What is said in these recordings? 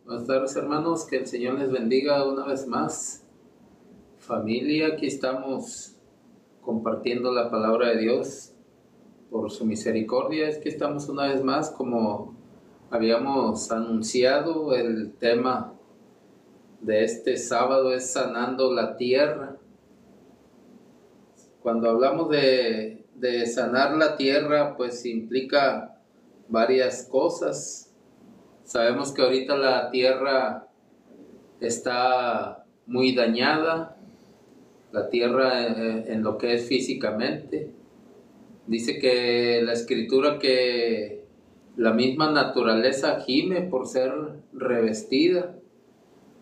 Buenas tardes, hermanos, que el Señor les bendiga una vez más. Familia, aquí estamos compartiendo la palabra de Dios por su misericordia. Es que estamos una vez más, como habíamos anunciado, el tema de este sábado es sanando la tierra. Cuando hablamos de sanar la tierra, pues implica varias cosas. Sabemos que ahorita la tierra está muy dañada, la tierra en lo que es físicamente. Dice que la escritura que la misma naturaleza gime por ser revestida,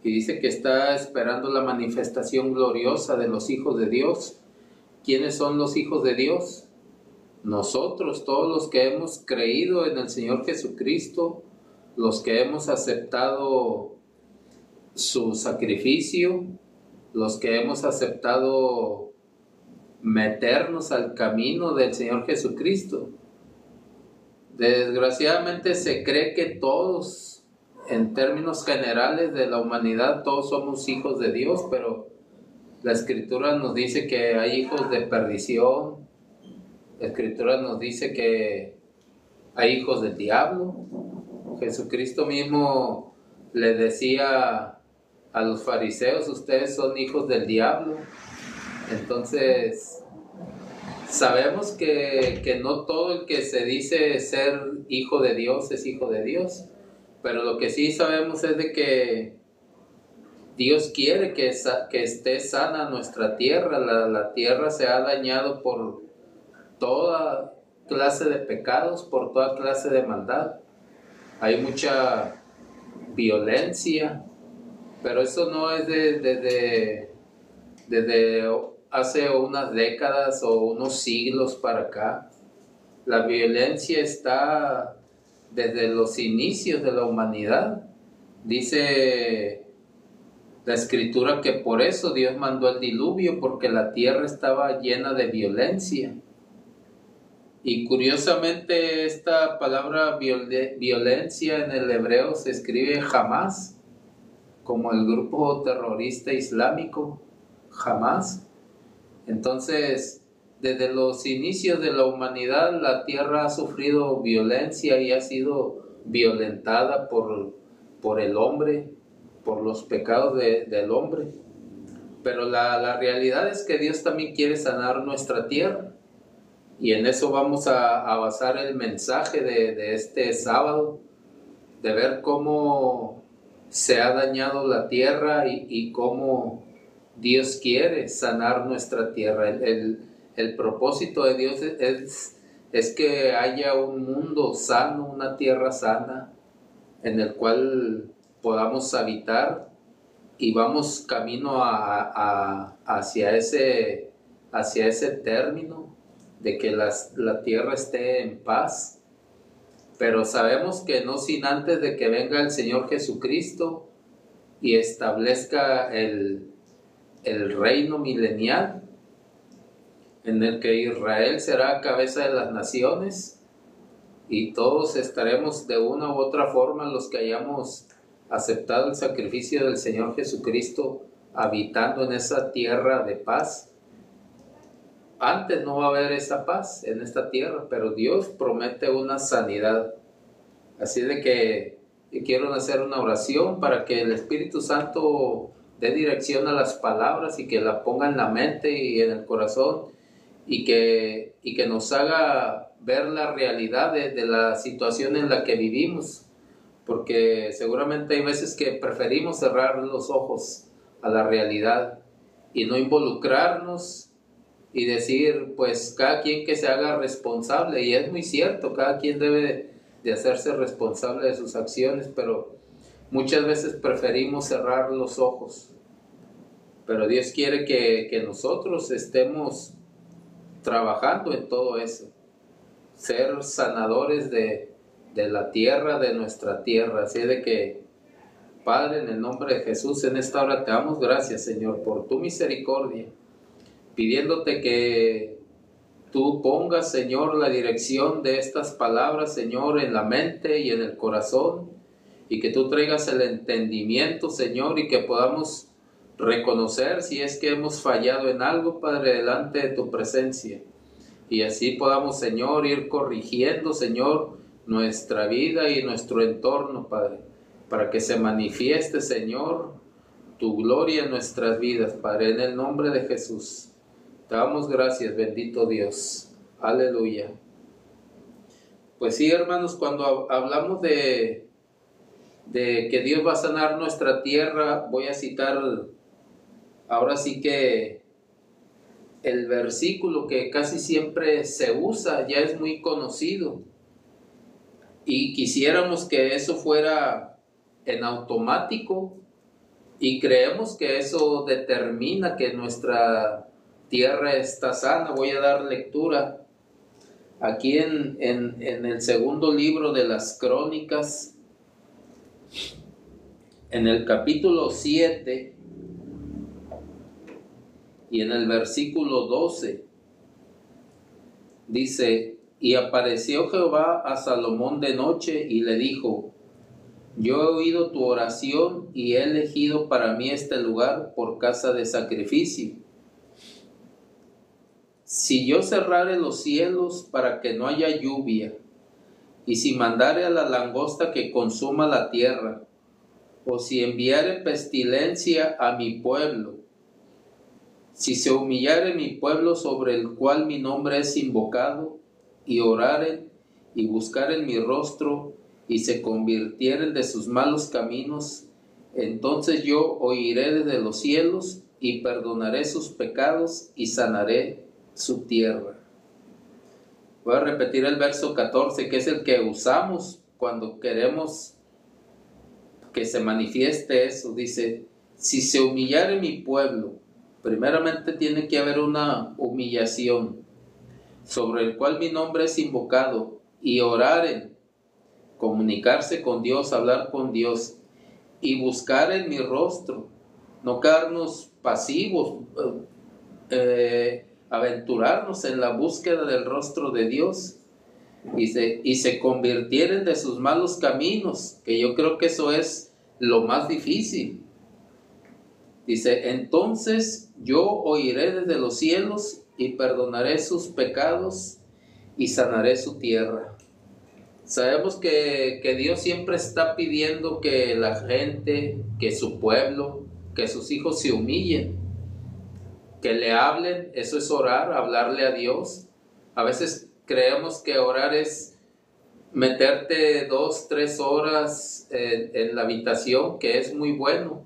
y dice que está esperando la manifestación gloriosa de los hijos de Dios. ¿Quiénes son los hijos de Dios? Nosotros, todos los que hemos creído en el Señor Jesucristo, los que hemos aceptado su sacrificio, los que hemos aceptado meternos al camino del Señor Jesucristo. Desgraciadamente se cree que todos, en términos generales de la humanidad, todos somos hijos de Dios, pero la Escritura nos dice que hay hijos de perdición. La Escritura nos dice que hay hijos del diablo. Jesucristo mismo le decía a los fariseos: ustedes son hijos del diablo. Entonces, sabemos que no todo el que se dice ser hijo de Dios es hijo de Dios, pero lo que sí sabemos es de que Dios quiere que esté sana nuestra tierra. La tierra se ha dañado por toda clase de pecados, por toda clase de maldad. Hay mucha violencia, pero eso no es desde hace unas décadas o unos siglos para acá. La violencia está desde los inicios de la humanidad. Dice la Escritura que por eso Dios mandó el diluvio, porque la tierra estaba llena de violencia. Y curiosamente esta palabra violencia en el hebreo se escribe Hamas, como el grupo terrorista islámico, Hamas. Entonces, desde los inicios de la humanidad, la tierra ha sufrido violencia y ha sido violentada por el hombre, por los pecados del hombre. Pero la realidad es que Dios también quiere sanar nuestra tierra. Y en eso vamos a basar el mensaje de este sábado, de ver cómo se ha dañado la tierra y cómo Dios quiere sanar nuestra tierra. El propósito de Dios es que haya un mundo sano, una tierra sana, en el cual podamos habitar, y vamos camino hacia ese término de que la tierra esté en paz. Pero sabemos que no sin antes de que venga el Señor Jesucristo y establezca el reino milenial, en el que Israel será cabeza de las naciones, y todos estaremos de una u otra forma, los que hayamos aceptado el sacrificio del Señor Jesucristo, habitando en esa tierra de paz. Antes no va a haber esa paz en esta tierra, pero Dios promete una sanidad. Así de que quiero hacer una oración para que el Espíritu Santo dé dirección a las palabras y que la ponga en la mente y en el corazón, y que nos haga ver la realidad de la situación en la que vivimos, porque seguramente hay veces que preferimos cerrar los ojos a la realidad y no involucrarnos y decir, pues cada quien que se haga responsable. Y es muy cierto, cada quien debe de hacerse responsable de sus acciones, pero muchas veces preferimos cerrar los ojos. Pero Dios quiere que nosotros estemos trabajando en todo eso, ser sanadores de la tierra, de nuestra tierra. Así de que, Padre, en el nombre de Jesús, en esta hora te damos gracias, Señor, por tu misericordia, pidiéndote que tú pongas, Señor, la dirección de estas palabras, Señor, en la mente y en el corazón, y que tú traigas el entendimiento, Señor, y que podamos reconocer si es que hemos fallado en algo, Padre, delante de tu presencia. Y así podamos, Señor, ir corrigiendo, Señor, nuestra vida y nuestro entorno, Padre, para que se manifieste, Señor, tu gloria en nuestras vidas, Padre, en el nombre de Jesús. Te damos gracias, bendito Dios. Aleluya. Pues sí, hermanos, cuando hablamos de que Dios va a sanar nuestra tierra, voy a citar ahora sí que el versículo que casi siempre se usa, ya es muy conocido, y quisiéramos que eso fuera en automático, y creemos que eso determina que nuestra tierra está sana. Voy a dar lectura aquí en el segundo libro de las Crónicas, en el capítulo 7 y en el versículo 12, dice: y apareció Jehová a Salomón de noche y le dijo: yo he oído tu oración y he elegido para mí este lugar por casa de sacrificio. Si yo cerrare los cielos para que no haya lluvia, y si mandare a la langosta que consuma la tierra, o si enviare pestilencia a mi pueblo, si se humillare mi pueblo sobre el cual mi nombre es invocado, y oraren y buscaren mi rostro, y se convirtieren de sus malos caminos, entonces yo oiré desde los cielos y perdonaré sus pecados y sanaré su tierra. Voy a repetir el verso 14, que es el que usamos cuando queremos que se manifieste eso. Dice: si se humillare mi pueblo, primeramente tiene que haber una humillación, sobre el cual mi nombre es invocado, y oraren, comunicarse con Dios, hablar con Dios, y buscar en mi rostro, no quedarnos pasivos, aventurarnos en la búsqueda del rostro de Dios, y se convirtieren de sus malos caminos, que yo creo que eso es lo más difícil. Dice: entonces yo oiré desde los cielos y perdonaré sus pecados y sanaré su tierra. Sabemos que Dios siempre está pidiendo que la gente, que su pueblo, que sus hijos se humillen, que le hablen. Eso es orar, hablarle a Dios. A veces creemos que orar es meterte 2-3 horas en la habitación, que es muy bueno,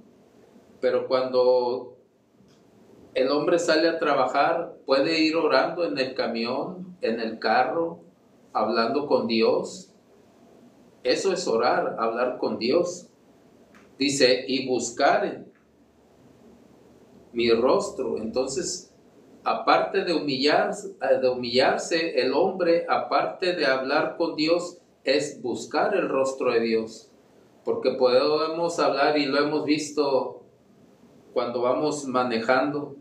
pero cuando el hombre sale a trabajar, puede ir orando en el camión, en el carro, hablando con Dios. Eso es orar, hablar con Dios. Dice: y buscar mi rostro. Entonces, aparte de humillarse el hombre, aparte de hablar con Dios, es buscar el rostro de Dios. Porque podemos hablar, y lo hemos visto cuando vamos manejando.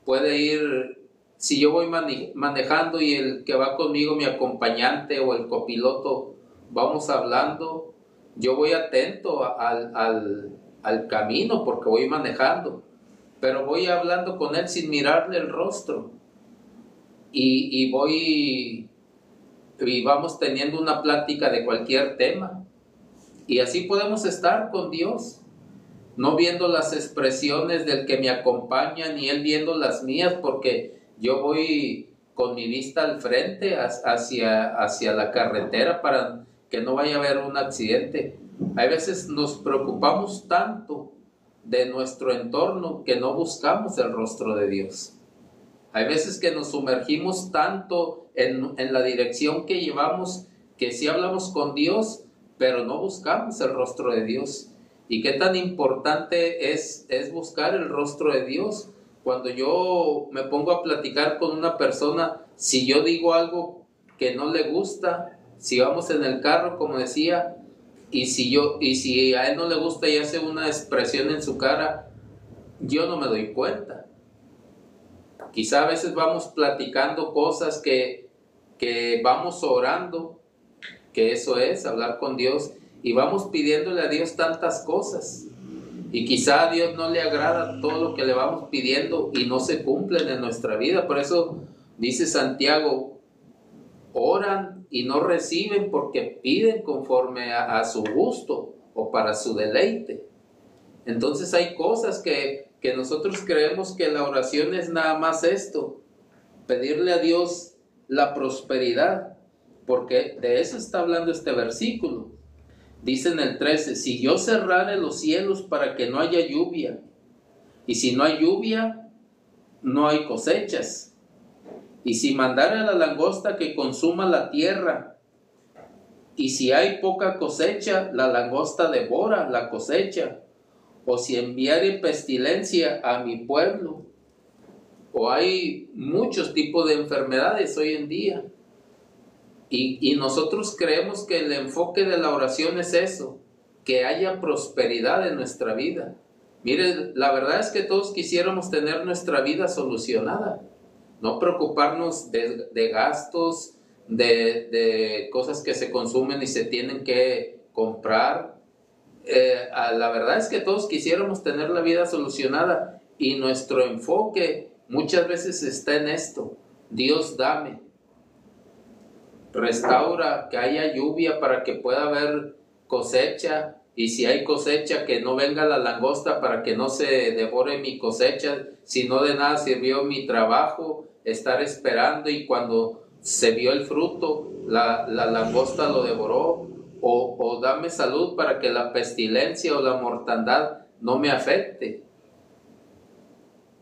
Puede ir, si yo voy manejando y el que va conmigo, mi acompañante o el copiloto, vamos hablando, yo voy atento al camino porque voy manejando, pero voy hablando con él sin mirarle el rostro, y vamos teniendo una plática de cualquier tema, y así podemos estar con Dios, no viendo las expresiones del que me acompaña, ni él viendo las mías, porque yo voy con mi vista al frente hacia la carretera para que no vaya a haber un accidente. Hay veces nos preocupamos tanto de nuestro entorno que no buscamos el rostro de Dios. Hay veces que nos sumergimos tanto en la dirección que llevamos, que sí hablamos con Dios, pero no buscamos el rostro de Dios. ¿Y qué tan importante es buscar el rostro de Dios? Cuando yo me pongo a platicar con una persona, si yo digo algo que no le gusta, si vamos en el carro, como decía, y si a él no le gusta y hace una expresión en su cara, yo no me doy cuenta. Quizá a veces vamos platicando cosas que vamos orando, que eso es hablar con Dios, y vamos pidiéndole a Dios tantas cosas. Y quizá a Dios no le agrada todo lo que le vamos pidiendo y no se cumplen en nuestra vida. Por eso dice Santiago, oran y no reciben porque piden conforme a su gusto o para su deleite. Entonces hay cosas que nosotros creemos que la oración es nada más esto, pedirle a Dios la prosperidad, porque de eso está hablando este versículo. Dice en el 13, si yo cerrare los cielos para que no haya lluvia, y si no hay lluvia, no hay cosechas, y si mandare a la langosta que consuma la tierra, y si hay poca cosecha, la langosta devora la cosecha, o si enviare pestilencia a mi pueblo, o hay muchos tipos de enfermedades hoy en día. Y nosotros creemos que el enfoque de la oración es eso, que haya prosperidad en nuestra vida. Miren, la verdad es que todos quisiéramos tener nuestra vida solucionada, no preocuparnos de gastos, de cosas que se consumen y se tienen que comprar. La verdad es que todos quisiéramos tener la vida solucionada y nuestro enfoque muchas veces está en esto: Dios, dame. Restaura, que haya lluvia para que pueda haber cosecha, y si hay cosecha, que no venga la langosta para que no se devore mi cosecha, si no de nada sirvió mi trabajo, estar esperando y cuando se vio el fruto, la langosta lo devoró, o dame salud para que la pestilencia o la mortandad no me afecte.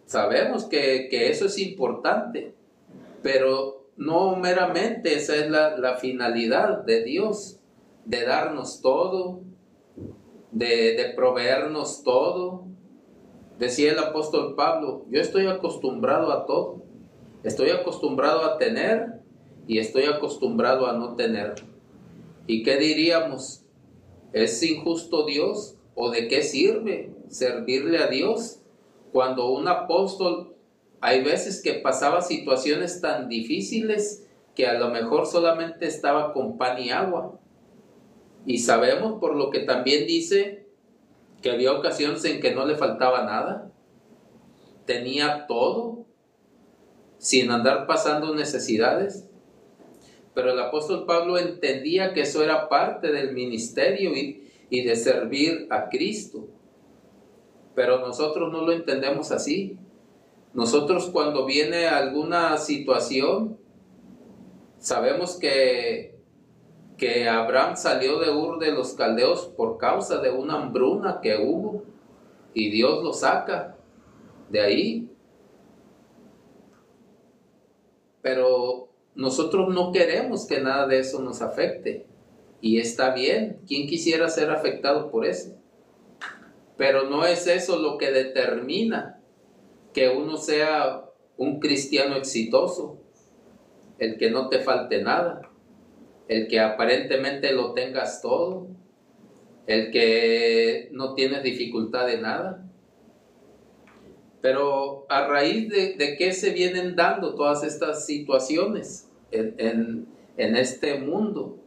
Sabemos que eso es importante, pero no meramente esa es la finalidad de Dios, de darnos todo, de proveernos todo. Decía el apóstol Pablo, yo estoy acostumbrado a todo, estoy acostumbrado a tener y estoy acostumbrado a no tener. ¿Y qué diríamos? ¿Es injusto Dios? ¿O de qué sirve servirle a Dios cuando un apóstol hay veces que pasaba situaciones tan difíciles que a lo mejor solamente estaba con pan y agua? Y sabemos por lo que también dice que había ocasiones en que no le faltaba nada, tenía todo sin andar pasando necesidades. Pero el apóstol Pablo entendía que eso era parte del ministerio y de servir a Cristo. Pero nosotros no lo entendemos así. Nosotros cuando viene alguna situación, sabemos que Abraham salió de Ur de los Caldeos por causa de una hambruna que hubo, y Dios lo saca de ahí. Pero nosotros no queremos que nada de eso nos afecte, y está bien. ¿Quién quisiera ser afectado por eso? Pero no es eso lo que determina que uno sea un cristiano exitoso, el que no te falte nada, el que aparentemente lo tengas todo, el que no tienes dificultad de nada. Pero a raíz de qué se vienen dando todas estas situaciones en este mundo.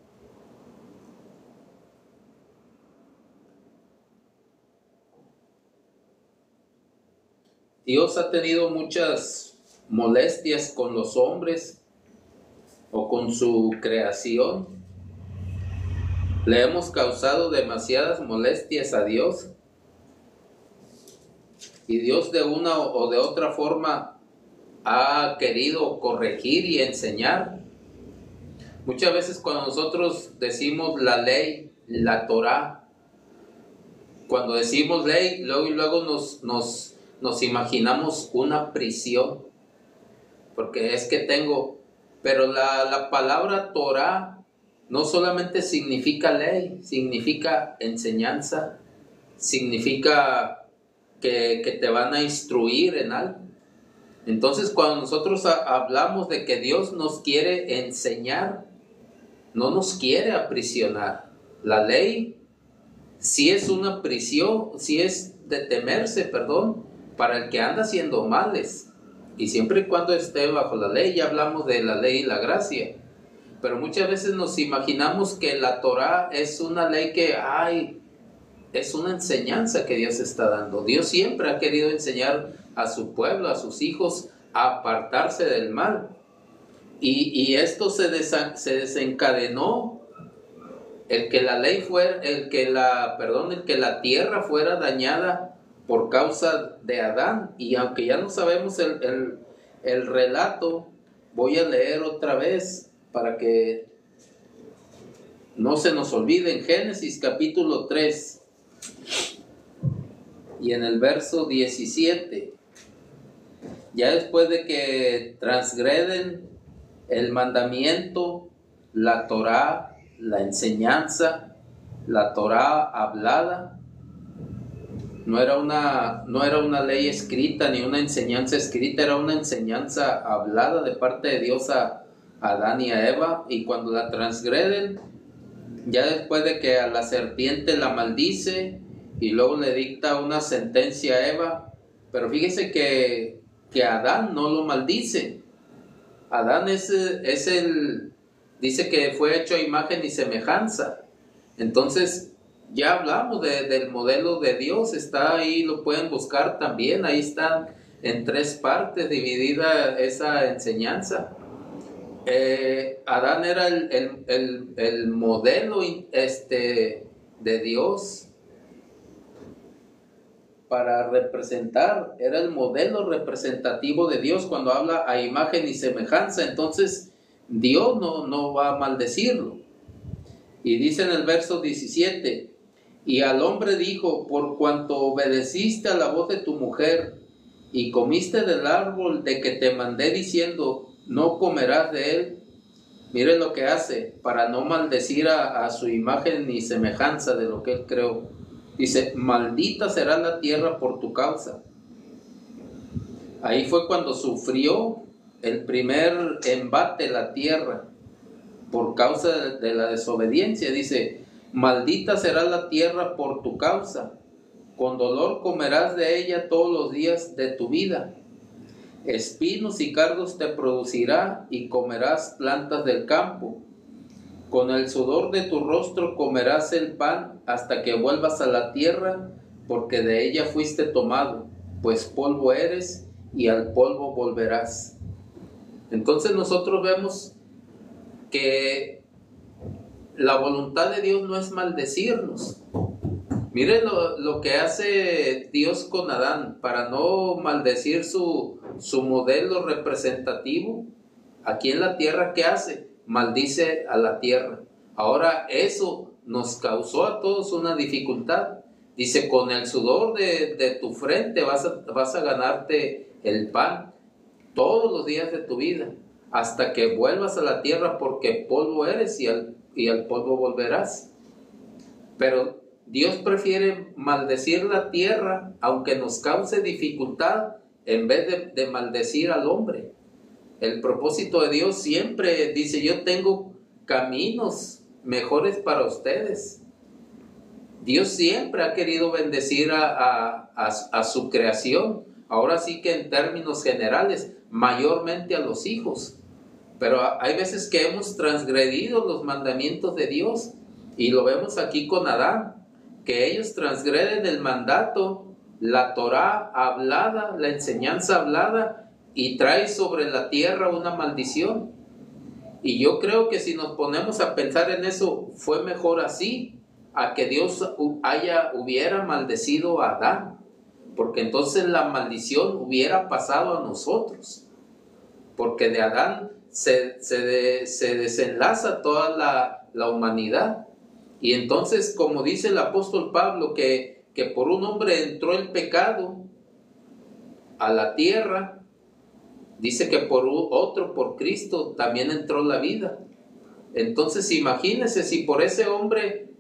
Dios ha tenido muchas molestias con los hombres o con su creación. Le hemos causado demasiadas molestias a Dios. Y Dios de una o de otra forma ha querido corregir y enseñar. Muchas veces cuando nosotros decimos la ley, la Torá, cuando decimos ley, luego nos imaginamos una prisión, porque es que pero la palabra Torá no solamente significa ley, significa enseñanza, significa que te van a instruir en algo. Entonces, cuando nosotros hablamos de que Dios nos quiere enseñar, no nos quiere aprisionar. La ley sí es una prisión, sí es de temerse, para el que anda haciendo males, y siempre y cuando esté bajo la ley. Ya hablamos de la ley y la gracia, Pero muchas veces nos imaginamos que la Torá es una ley que, es una enseñanza que Dios está dando. Dios siempre ha querido enseñar a su pueblo, a sus hijos, a apartarse del mal. Y esto se desencadenó, el que la ley fuera, el que la tierra fuera dañada por causa de Adán. Y aunque ya no sabemos el relato, voy a leer otra vez para que no se nos olvide. En Génesis capítulo 3 y en el verso 17, ya después de que transgreden el mandamiento, la Torá, la enseñanza, la Torá hablada, no era una ley escrita ni una enseñanza escrita, era una enseñanza hablada de parte de Dios a Adán y a Eva. Y cuando la transgreden, ya después de que a la serpiente la maldice y luego le dicta una sentencia a Eva, pero fíjese que a Adán no lo maldice. Adán dice que fue hecho a imagen y semejanza. Entonces ya hablamos del modelo de Dios, está ahí, lo pueden buscar también, ahí está en 3 partes dividida esa enseñanza. Adán era el modelo de Dios para representar, era el modelo representativo de Dios cuando habla a imagen y semejanza. Entonces Dios no va a maldecirlo. Y dice en el verso 17, y al hombre dijo: por cuanto obedeciste a la voz de tu mujer y comiste del árbol de que te mandé diciendo, no comerás de él. Mire lo que hace para no maldecir a su imagen y semejanza de lo que él creó. Dice: maldita será la tierra por tu causa. Ahí fue cuando sufrió el primer embate la tierra por causa de la desobediencia. Dice: maldita será la tierra por tu causa, con dolor comerás de ella todos los días de tu vida. Espinos y cardos te producirá y comerás plantas del campo. Con el sudor de tu rostro comerás el pan hasta que vuelvas a la tierra, porque de ella fuiste tomado, pues polvo eres y al polvo volverás. Entonces nosotros vemos que la voluntad de Dios no es maldecirnos. Miren lo que hace Dios con Adán para no maldecir su modelo representativo. Aquí en la tierra, ¿qué hace? Maldice a la tierra. Ahora eso nos causó a todos una dificultad. Dice: con el sudor de tu frente vas a ganarte el pan todos los días de tu vida, hasta que vuelvas a la tierra, porque polvo eres y al polvo volverás. Pero Dios prefiere maldecir la tierra, aunque nos cause dificultad, en vez de maldecir al hombre. El propósito de Dios siempre dice: yo tengo caminos mejores para ustedes. Dios siempre ha querido bendecir a su creación. Ahora sí que en términos generales, mayormente a los hijos. Pero hay veces que hemos transgredido los mandamientos de Dios, y lo vemos aquí con Adán, que ellos transgreden el mandato, la Torá hablada, la enseñanza hablada, y trae sobre la tierra una maldición. Y yo creo que si nos ponemos a pensar en eso, fue mejor así a que Dios hubiera maldecido a Adán, porque entonces la maldición hubiera pasado a nosotros, porque de Adán se desenlaza toda la humanidad. Y entonces, como dice el apóstol Pablo, que por un hombre entró el pecado a la tierra, dice que por otro, por Cristo, también entró la vida. Entonces imagínense, si por ese hombre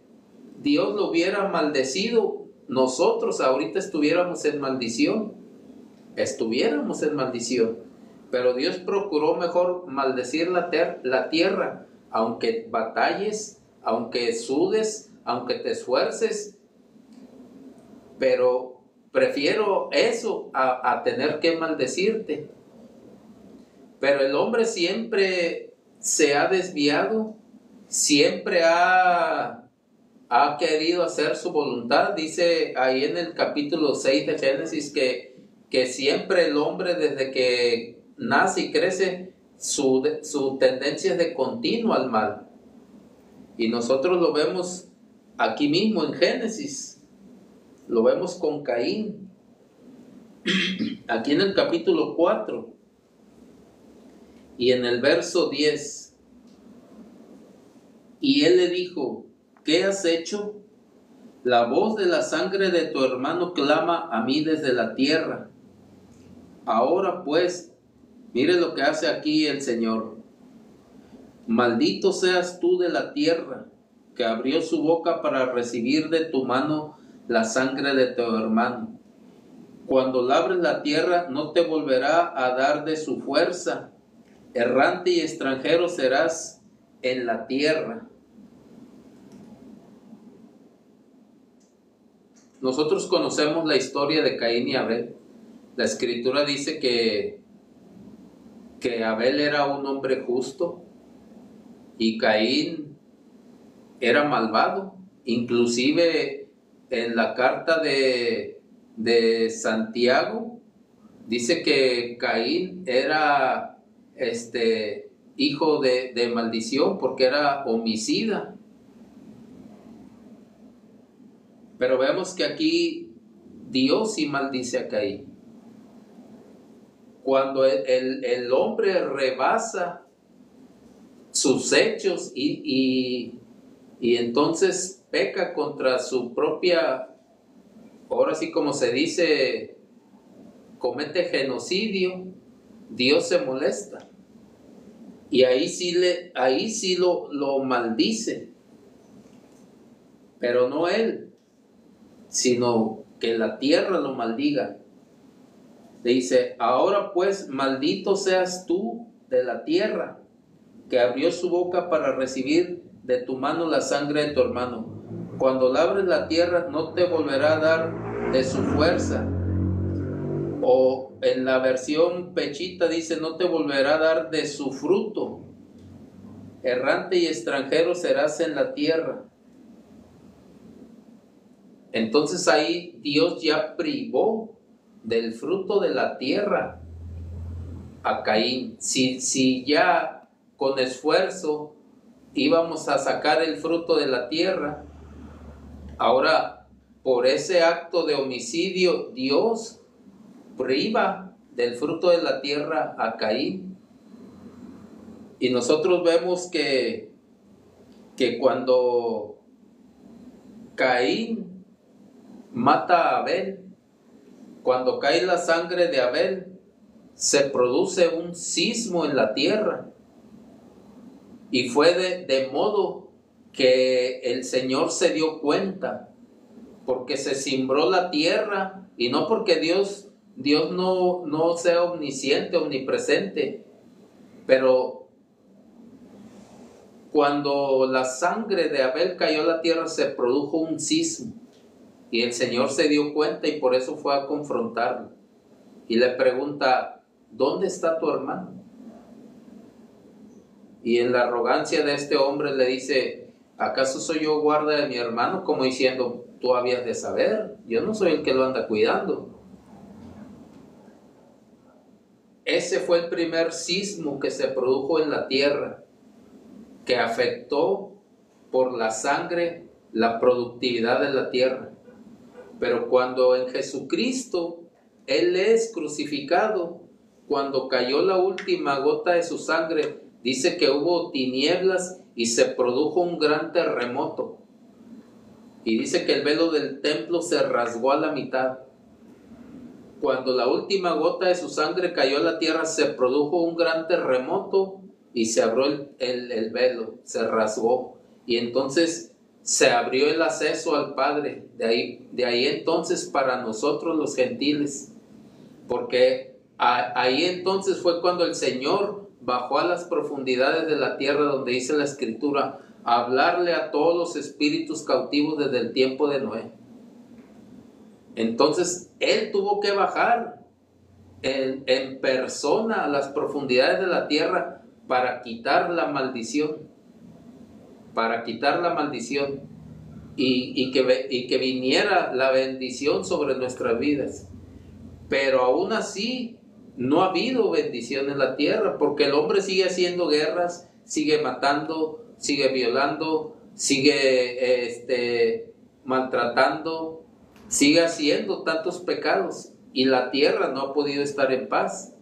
Dios lo hubiera maldecido, nosotros ahorita estuviéramos en maldición. Pero Dios procuró mejor maldecir la tierra, aunque batalles, aunque sudes, aunque te esfuerces, pero prefiero eso a tener que maldecirte. Pero el hombre siempre se ha desviado, siempre ha querido hacer su voluntad. Dice ahí en el capítulo 6 de Génesis que siempre el hombre, desde que nace y crece, su tendencia es de continuo al mal. Y nosotros lo vemos aquí mismo en Génesis, lo vemos con Caín, aquí en el capítulo 4 y en el verso 10. Y él le dijo: ¿qué has hecho? La voz de la sangre de tu hermano clama a mí desde la tierra. Ahora pues, mire lo que hace aquí el Señor. Maldito seas tú de la tierra, que abrió su boca para recibir de tu mano la sangre de tu hermano. Cuando labres la tierra, no te volverá a dar de su fuerza. Errante y extranjero serás en la tierra. Nosotros conocemos la historia de Caín y Abel. La Escritura dice que Abel era un hombre justo y Caín era malvado. Inclusive en la carta de Santiago dice que Caín era hijo de maldición porque era homicida. Pero vemos que aquí Dios sí maldice a Caín. Cuando el hombre rebasa sus hechos y entonces peca contra su propia, ahora sí como se dice, comete genocidio, Dios se molesta. Y ahí sí lo maldice. Pero no él, sino que la tierra lo maldiga. Le dice: ahora pues, maldito seas tú de la tierra, que abrió su boca para recibir de tu mano la sangre de tu hermano. Cuando labres la tierra, no te volverá a dar de su fuerza. O en la versión Pechita dice: no te volverá a dar de su fruto. Errante y extranjero serás en la tierra. Entonces ahí Dios ya privó del fruto de la tierra a Caín. Si ya con esfuerzo íbamos a sacar el fruto de la tierra, ahora por ese acto de homicidio Dios priva del fruto de la tierra a Caín. Y nosotros vemos que cuando Caín mata a Abel, cuando cae la sangre de Abel, se produce un sismo en la tierra. Y fue de modo que el Señor se dio cuenta, porque se cimbró la tierra, y no porque Dios no sea omnisciente, omnipresente, pero cuando la sangre de Abel cayó a la tierra se produjo un sismo. Y el Señor se dio cuenta y por eso fue a confrontarlo. Y le pregunta: ¿dónde está tu hermano? Y en la arrogancia de este hombre le dice: ¿acaso soy yo guarda de mi hermano? Como diciendo: tú habías de saber, yo no soy el que lo anda cuidando. Ese fue el primer sismo que se produjo en la tierra, que afectó por la sangre la productividad de la tierra. Pero cuando en Jesucristo Él es crucificado, cuando cayó la última gota de su sangre, dice que hubo tinieblas y se produjo un gran terremoto. Y dice que el velo del templo se rasgó a la mitad. Cuando la última gota de su sangre cayó a la tierra, se produjo un gran terremoto y se abrió el velo, se rasgó. Y entonces se abrió el acceso al Padre. De ahí entonces para nosotros los gentiles, porque ahí entonces fue cuando el Señor bajó a las profundidades de la tierra, donde dice la Escritura, a hablarle a todos los espíritus cautivos desde el tiempo de Noé. Entonces Él tuvo que bajar en persona a las profundidades de la tierra para quitar la maldición, y que viniera la bendición sobre nuestras vidas. Pero aún así no ha habido bendición en la tierra, porque el hombre sigue haciendo guerras, sigue matando, sigue violando, sigue maltratando, sigue haciendo tantos pecados, y la tierra no ha podido estar en paz.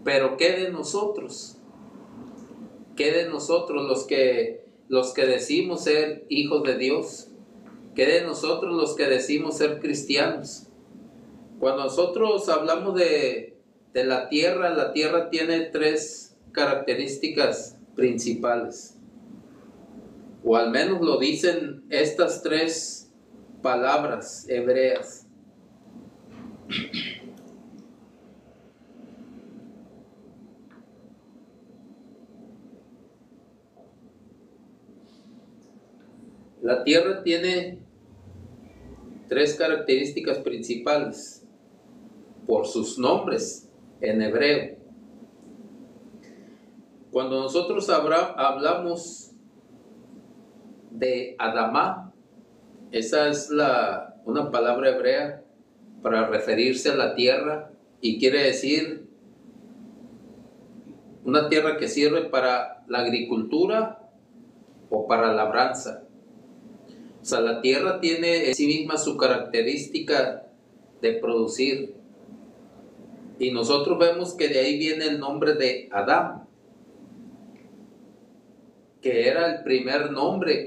Pero ¿qué de nosotros? ¿Qué de nosotros los que decimos ser hijos de Dios? ¿Qué de nosotros los que decimos ser cristianos? Cuando nosotros hablamos de la tierra tiene tres características principales, o al menos lo dicen estas tres palabras hebreas. La tierra tiene tres características principales por sus nombres en hebreo. Cuando nosotros hablamos de Adamá, esa es una palabra hebrea para referirse a la tierra, y quiere decir una tierra que sirve para la agricultura o para labranza. O sea, la tierra tiene en sí misma su característica de producir. Y nosotros vemos que de ahí viene el nombre de Adán, que era el primer nombre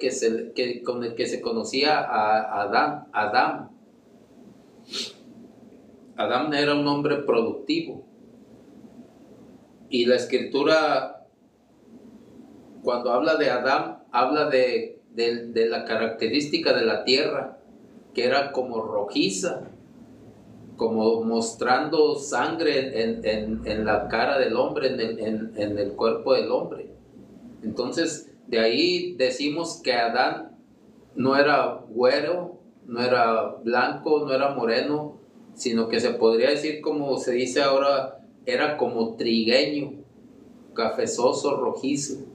con el que se conocía a Adán. Adán era un hombre productivo. Y la Escritura, cuando habla de Adán, habla de la característica de la tierra, que era como rojiza, como mostrando sangre en la cara del hombre, en el cuerpo del hombre. Entonces, de ahí decimos que Adán no era güero, no era blanco, no era moreno, sino que se podría decir, como se dice ahora, era como trigueño, cafezoso, rojizo.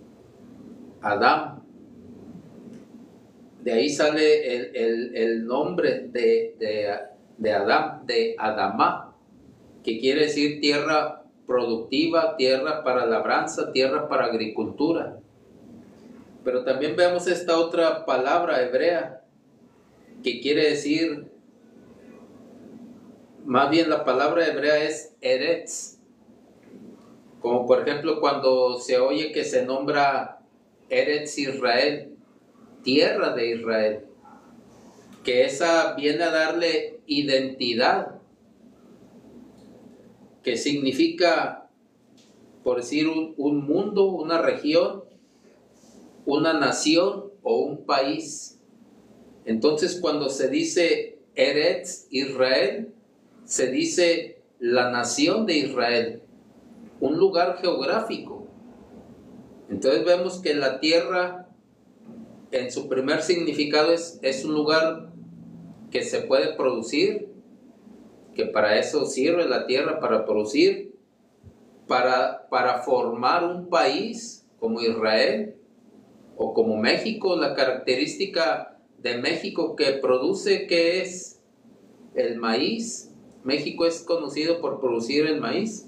Adán. De ahí sale el nombre de Adán, de Adamá, que quiere decir tierra productiva, tierra para labranza, tierra para agricultura. Pero también vemos esta otra palabra hebrea, que quiere decir, más bien la palabra hebrea es Eretz. Como por ejemplo cuando se oye que se nombra Eretz Israel, tierra de Israel, que esa viene a darle identidad, que significa, por decir, un mundo, una región, una nación o un país. Entonces, cuando se dice Eretz Israel, se dice la nación de Israel, un lugar geográfico. Entonces vemos que la tierra, en su primer significado, es un lugar que se puede producir, que para eso sirve la tierra, para producir, para formar un país como Israel o como México. La característica de México que produce, ¿qué es? El maíz. México es conocido por producir el maíz.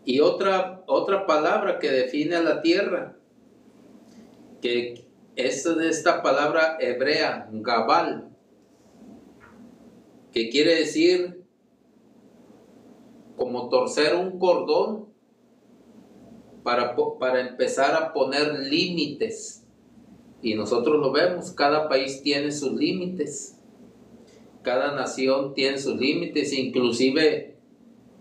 Y otra palabra que define a la tierra, que es de esta palabra hebrea, Gabal, que quiere decir como torcer un cordón para empezar a poner límites. Y nosotros lo vemos, cada país tiene sus límites, cada nación tiene sus límites, inclusive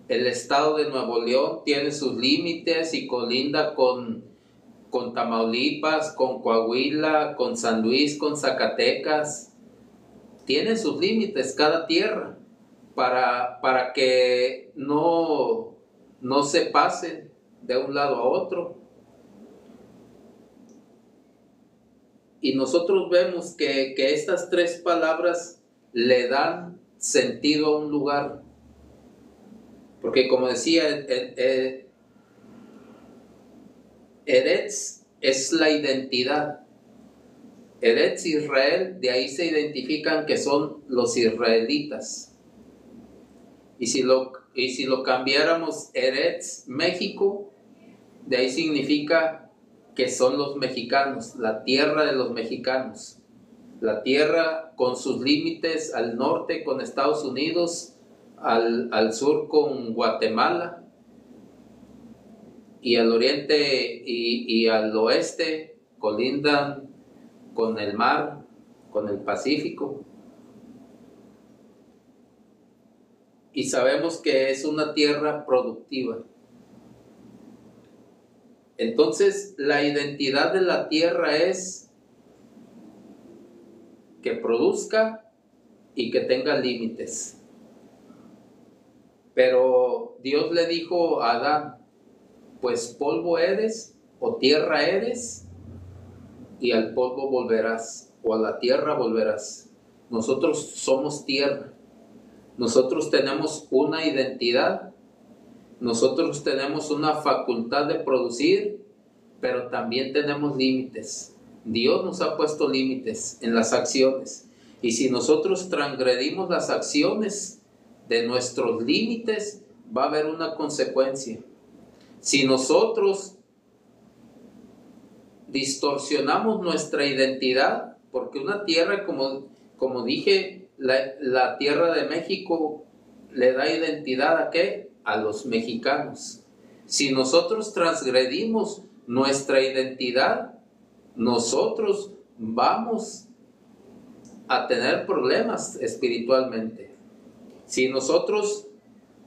el estado de Nuevo León tiene sus límites y colinda con Tamaulipas, con Coahuila, con San Luis, con Zacatecas. Tiene sus límites cada tierra para que no se pasen de un lado a otro. Y nosotros vemos que estas tres palabras le dan sentido a un lugar. Porque como decía, Eretz es la identidad. Eretz Israel, de ahí se identifican que son los israelitas. Y si lo cambiáramos Eretz México, de ahí significa que son los mexicanos, la tierra de los mexicanos. La tierra con sus límites al norte con Estados Unidos, al sur con Guatemala, y al oriente y al oeste colindan con el mar, con el Pacífico. Y sabemos que es una tierra productiva. Entonces, la identidad de la tierra es que produzca y que tenga límites. Pero Dios le dijo a Adán, pues polvo eres o tierra eres, y al polvo volverás, o a la tierra volverás. Nosotros somos tierra. Nosotros tenemos una identidad. Nosotros tenemos una facultad de producir, pero también tenemos límites. Dios nos ha puesto límites en las acciones. Y si nosotros transgredimos las acciones de nuestros límites, va a haber una consecuencia. Si nosotros distorsionamos nuestra identidad, porque una tierra, como dije, la tierra de México le da identidad ¿a qué? A los mexicanos. Si nosotros transgredimos nuestra identidad, nosotros vamos a tener problemas espiritualmente. Si nosotros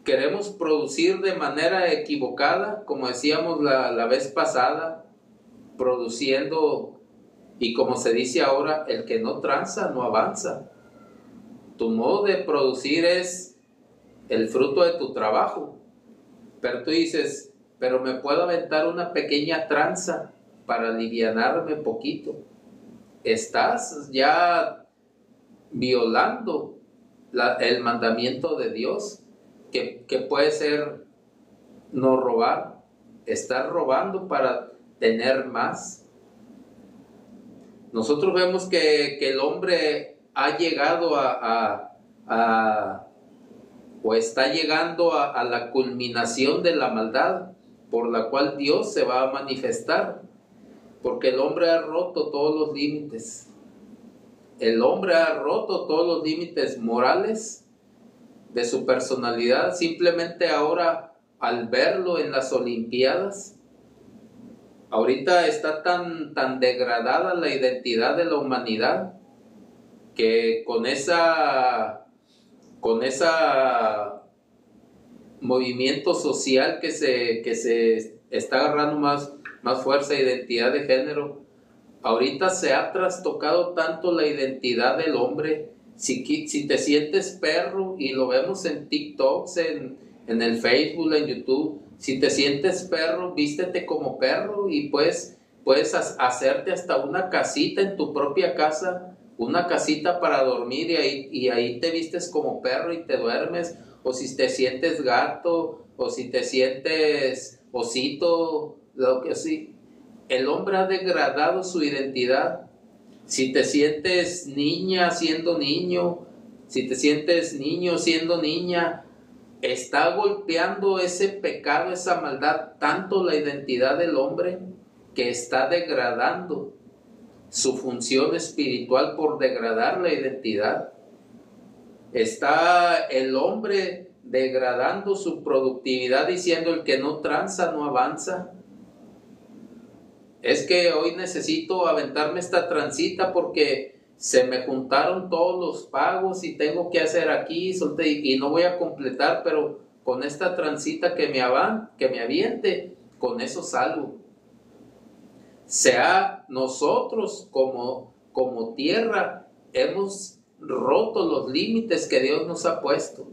queremos producir de manera equivocada, como decíamos la vez pasada, produciendo, y como se dice ahora, el que no tranza no avanza. Tu modo de producir es el fruto de tu trabajo, pero tú dices, pero me puedo aventar una pequeña tranza para alivianarme poquito. Estás ya violando el mandamiento de Dios, que puede ser no robar. Estás robando para tener más. Nosotros vemos que el hombre ha llegado o está llegando a la culminación de la maldad por la cual Dios se va a manifestar, porque el hombre ha roto todos los límites. El hombre ha roto todos los límites morales de su personalidad. Simplemente ahora, al verlo en las Olimpiadas, ahorita está tan degradada la identidad de la humanidad que con esa movimiento social que se está agarrando más fuerza, identidad de género, ahorita se ha trastocado tanto la identidad del hombre. Si te sientes perro, y lo vemos en TikToks, en el Facebook, en YouTube, si te sientes perro, vístete como perro y puedes hacerte hasta una casita en tu propia casa, una casita para dormir, y ahí te vistes como perro y te duermes. O si te sientes gato, o si te sientes osito, lo que sí. El hombre ha degradado su identidad. Si te sientes niña siendo niño, si te sientes niño siendo niña, está golpeando ese pecado, esa maldad, tanto la identidad del hombre, que está degradando su función espiritual por degradar la identidad. Está el hombre degradando su productividad, diciendo el que no tranza no avanza. Es que hoy necesito aventarme esta transita porque se me juntaron todos los pagos y tengo que hacer aquí y no voy a completar, pero con esta transita que me aviente, con eso salgo. Nosotros como tierra hemos roto los límites que Dios nos ha puesto.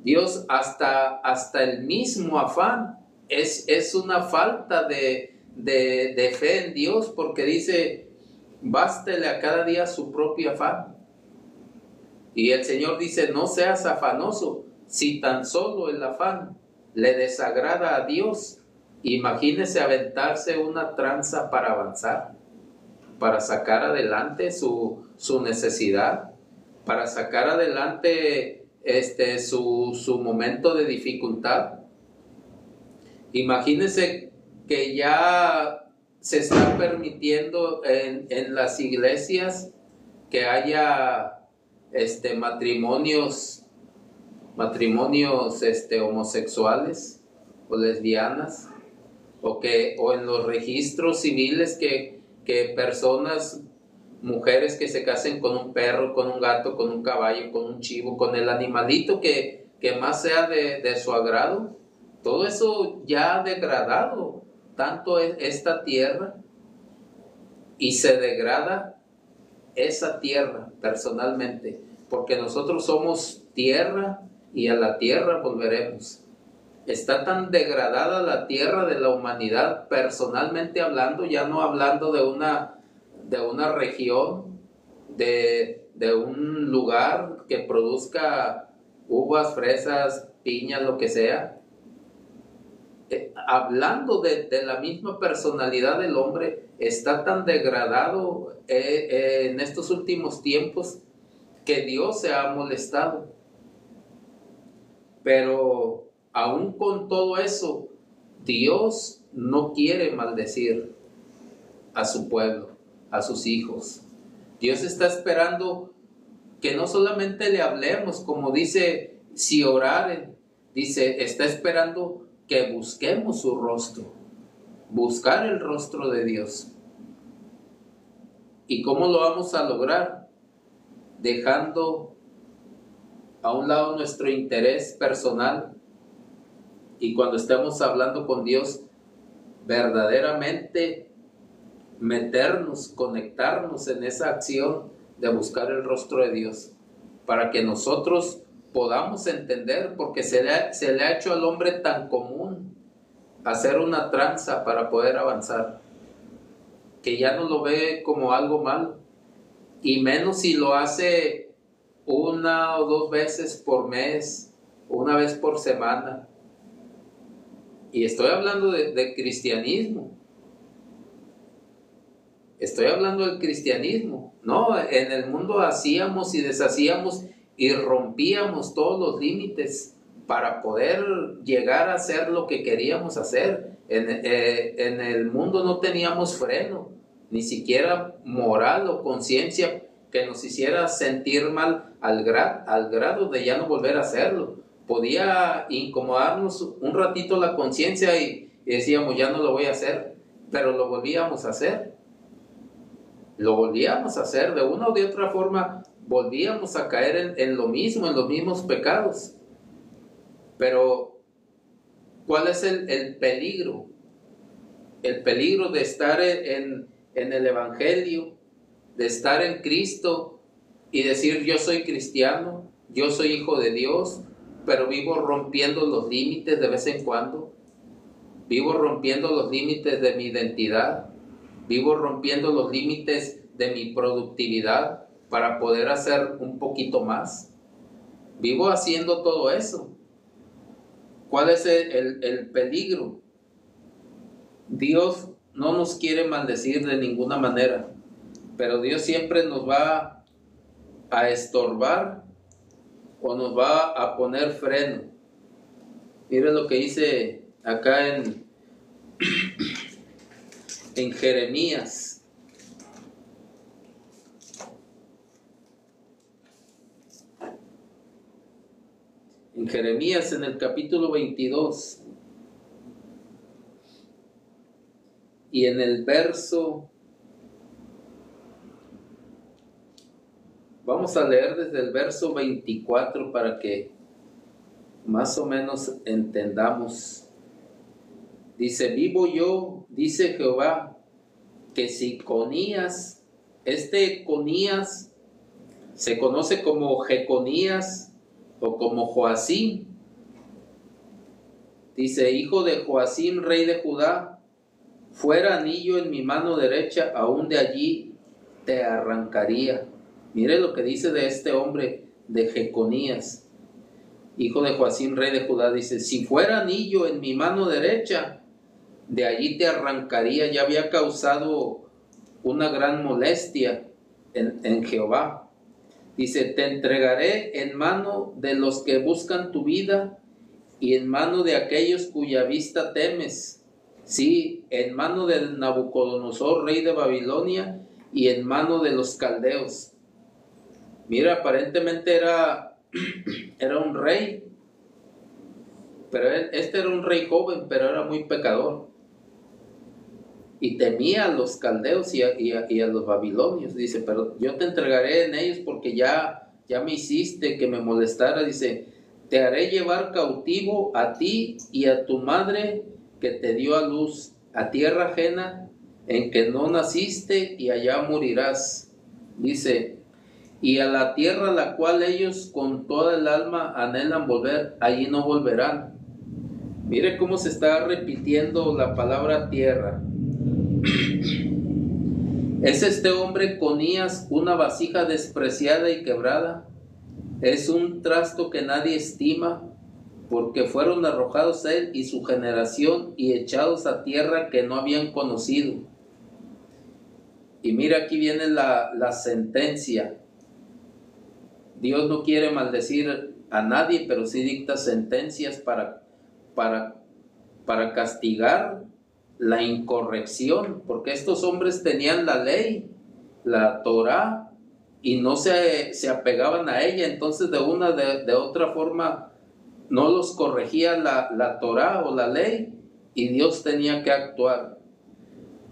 Dios hasta el mismo afán es una falta de fe en Dios, porque dice, bástele a cada día su propio afán. Y el Señor dice, no seas afanoso. Si tan solo el afán le desagrada a Dios, Imagínese aventarse una tranza para avanzar, para sacar adelante su necesidad, para sacar adelante su momento de dificultad. Imagínese que ya se está permitiendo en las iglesias que haya matrimonios homosexuales o lesbianas, o en los registros civiles que personas, mujeres que se casen con un perro, con un gato, con un caballo, con un chivo, con el animalito que más sea de su agrado. Todo eso ya ha degradado tanto esta tierra, y se degrada esa tierra personalmente, porque nosotros somos tierra y a la tierra volveremos. Está tan degradada la tierra de la humanidad, personalmente hablando, ya no hablando de una región, de un lugar que produzca uvas, fresas, piñas, lo que sea. Hablando de la misma personalidad del hombre, está tan degradado en estos últimos tiempos que Dios se ha molestado. Pero aún con todo eso, Dios no quiere maldecir a su pueblo, a sus hijos. Dios está esperando que no solamente le hablemos, como dice, si oraren, dice, está esperando que busquemos su rostro, buscar el rostro de Dios. ¿Y cómo lo vamos a lograr? Dejando a un lado nuestro interés personal, y cuando estemos hablando con Dios, verdaderamente meternos, conectarnos en esa acción de buscar el rostro de Dios, para que nosotros podamos entender, porque se le ha hecho al hombre tan común hacer una tranza para poder avanzar, que ya no lo ve como algo malo, y menos si lo hace una o dos veces por mes, una vez por semana. Y estoy hablando de cristianismo. Estoy hablando del cristianismo. No, en el mundo hacíamos y deshacíamos y rompíamos todos los límites para poder llegar a hacer lo que queríamos hacer. En el mundo no teníamos freno, ni siquiera moral o conciencia que nos hiciera sentir mal al grado de ya no volver a hacerlo. Podía incomodarnos un ratito la conciencia y decíamos, ya no lo voy a hacer, pero lo volvíamos a hacer. Lo volvíamos a hacer de una o de otra forma, volvíamos a caer en lo mismo, en los mismos pecados. Pero, ¿cuál es el peligro? El peligro de estar en el Evangelio, de estar en Cristo y decir, yo soy cristiano, yo soy hijo de Dios, pero vivo rompiendo los límites de vez en cuando. Vivo rompiendo los límites de mi identidad. Vivo rompiendo los límites de mi productividad para poder hacer un poquito más. Vivo haciendo todo eso. ¿Cuál es el peligro? Dios no nos quiere maldecir de ninguna manera, pero Dios siempre nos va a estorbar o nos va a poner freno. Mire lo que dice acá en Jeremías. En Jeremías, en el capítulo 22, y en el verso, vamos a leer desde el verso 24 para que más o menos entendamos. Dice, vivo yo, dice Jehová, que si Conías, Conías se conoce como Jeconías o como Joacim, dice, hijo de Joacim, rey de Judá, fuera anillo en mi mano derecha, aún de allí te arrancaría. Mire lo que dice de este hombre, de Jeconías, hijo de Joacim, rey de Judá, dice, si fuera anillo en mi mano derecha, de allí te arrancaría. Ya había causado una gran molestia en Jehová. Dice, te entregaré en mano de los que buscan tu vida y en mano de aquellos cuya vista temes. Sí, en mano de Nabucodonosor, rey de Babilonia, y en mano de los caldeos. Mira, aparentemente era un rey, pero este era un rey joven, pero era muy pecador. Y temía a los caldeos y a los babilonios. Dice, pero yo te entregaré en ellos porque ya me hiciste que me molestara. Dice, te haré llevar cautivo a ti y a tu madre que te dio a luz, a tierra ajena en que no naciste, y allá morirás. Dice, y a la tierra a la cual ellos con toda el alma anhelan volver, allí no volverán. Mire cómo se está repitiendo la palabra tierra. ¿Es este hombre Conías una vasija despreciada y quebrada? Es un trasto que nadie estima, porque fueron arrojados él y su generación y echados a tierra que no habían conocido. Y mira, aquí viene la sentencia. Dios no quiere maldecir a nadie, pero sí dicta sentencias para castigar la incorrección, porque estos hombres tenían la ley, la Torá, y no se apegaban a ella. Entonces de otra forma no los corregía la Torá o la ley, y Dios tenía que actuar.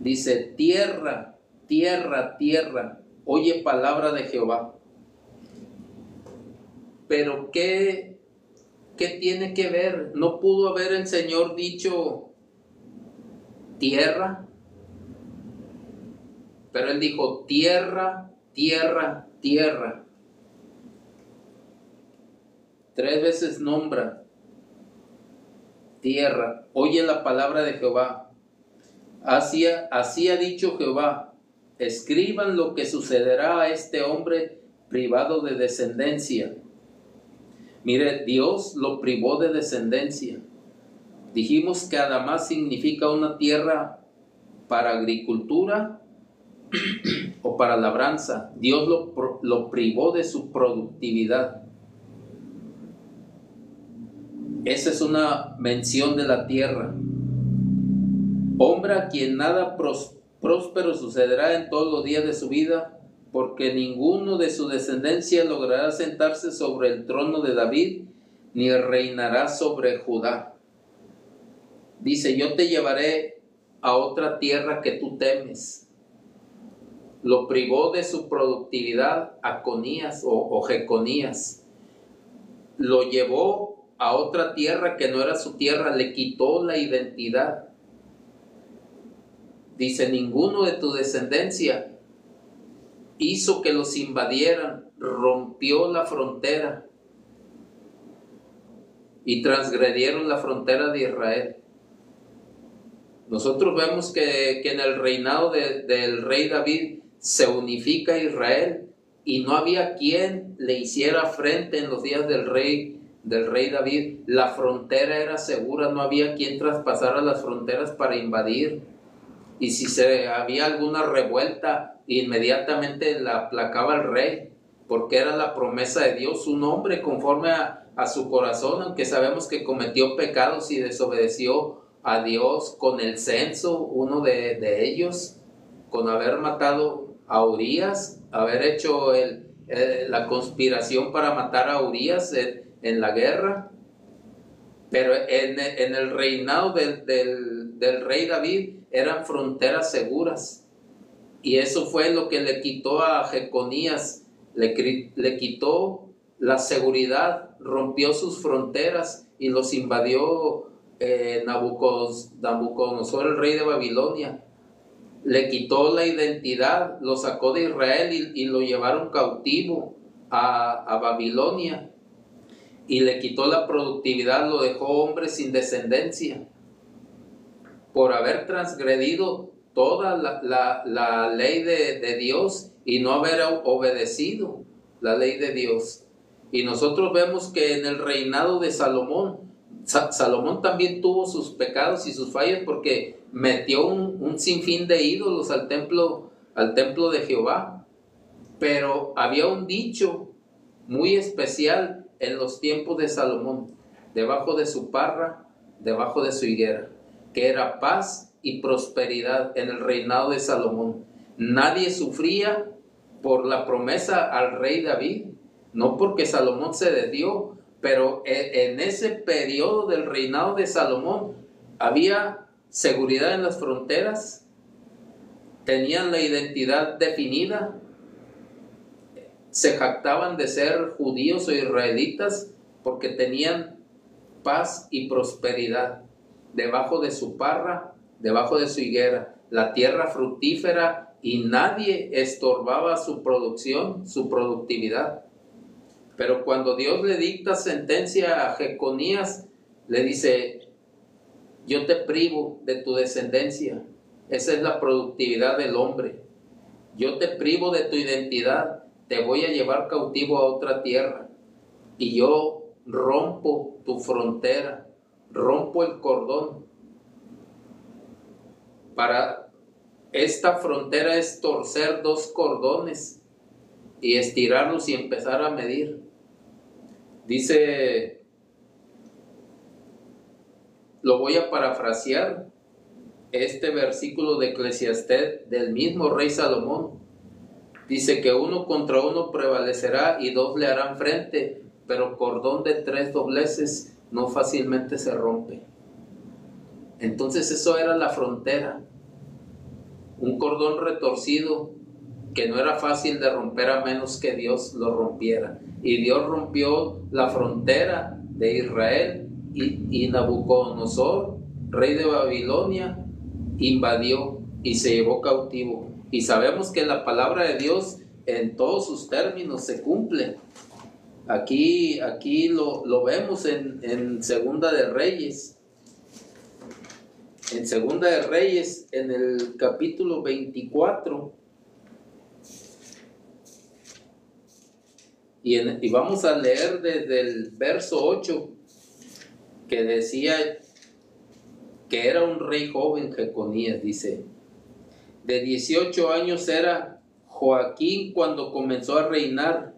Dice, tierra, tierra, tierra, oye palabra de Jehová. Pero ¿qué tiene que ver? ¿No pudo haber el Señor dicho tierra? Pero Él dijo tierra, tierra, tierra. 3 veces nombra tierra. Oye la palabra de Jehová. Así ha dicho Jehová, escriban lo que sucederá a este hombre privado de descendencia. Mire, Dios lo privó de descendencia. Dijimos que Adamás significa una tierra para agricultura o para labranza. Dios lo privó de su productividad. Esa es una mención de la tierra. Hombre a quien nada próspero sucederá en todos los días de su vida, porque ninguno de su descendencia logrará sentarse sobre el trono de David, ni reinará sobre Judá. Dice, yo te llevaré a otra tierra que tú temes. Lo privó de su productividad a Conías o Jeconías. Lo llevó a otra tierra que no era su tierra, le quitó la identidad. Dice, ninguno de tu descendencia hizo que los invadieran, rompió la frontera y transgredieron la frontera de Israel. Nosotros vemos que en el reinado del rey David se unifica Israel y no había quien le hiciera frente en los días del rey David. La frontera era segura, no había quien traspasara las fronteras para invadir. Y si había alguna revuelta, inmediatamente la aplacaba el rey, porque era la promesa de Dios, un hombre conforme a su corazón, aunque sabemos que cometió pecados y desobedeció a Dios con el censo, uno de ellos, con haber matado a Urías, haber hecho la conspiración para matar a Urías en la guerra. Pero en el reinado del rey David eran fronteras seguras, y eso fue lo que le quitó a Jeconías, le quitó la seguridad, rompió sus fronteras y los invadió Nabucodonosor, el rey de Babilonia. Le quitó la identidad, lo sacó de Israel y lo llevaron cautivo a Babilonia, y le quitó la productividad, lo dejó hombre sin descendencia por haber transgredido toda la ley de Dios y no haber obedecido la ley de Dios. Y nosotros vemos que en el reinado de Salomón Salomón también tuvo sus pecados y sus fallas porque metió un sinfín de ídolos al templo de Jehová. Pero había un dicho muy especial en los tiempos de Salomón, debajo de su parra, debajo de su higuera, que era paz y prosperidad en el reinado de Salomón. Nadie sufría por la promesa al rey David, no porque Salomón se desvió, pero en ese periodo del reinado de Salomón había seguridad en las fronteras, tenían la identidad definida, se jactaban de ser judíos o israelitas porque tenían paz y prosperidad debajo de su parra, debajo de su higuera, la tierra fructífera, y nadie estorbaba su producción, su productividad. Pero cuando Dios le dicta sentencia a Jeconías, le dice: yo te privo de tu descendencia. Esa es la productividad del hombre. Yo te privo de tu identidad, te voy a llevar cautivo a otra tierra, y yo rompo tu frontera, rompo el cordón. Para esta frontera es torcer dos cordones y estirarlos y empezar a medir. Dice, lo voy a parafrasear, este versículo de Eclesiastés del mismo rey Salomón. Dice que 1 contra 1 prevalecerá y 2 le harán frente, pero cordón de 3 dobleces no fácilmente se rompe. Entonces eso era la frontera, un cordón retorcido que no era fácil de romper a menos que Dios lo rompiera. Y Dios rompió la frontera de Israel, y Nabucodonosor, rey de Babilonia, invadió y se llevó cautivo. Y sabemos que la palabra de Dios en todos sus términos se cumple. Aquí lo vemos en Segunda de Reyes. En Segunda de Reyes, en el capítulo 24. Y vamos a leer desde el verso 8, que decía que era un rey joven, Jeconías. Dice: de 18 años era Joaquín cuando comenzó a reinar,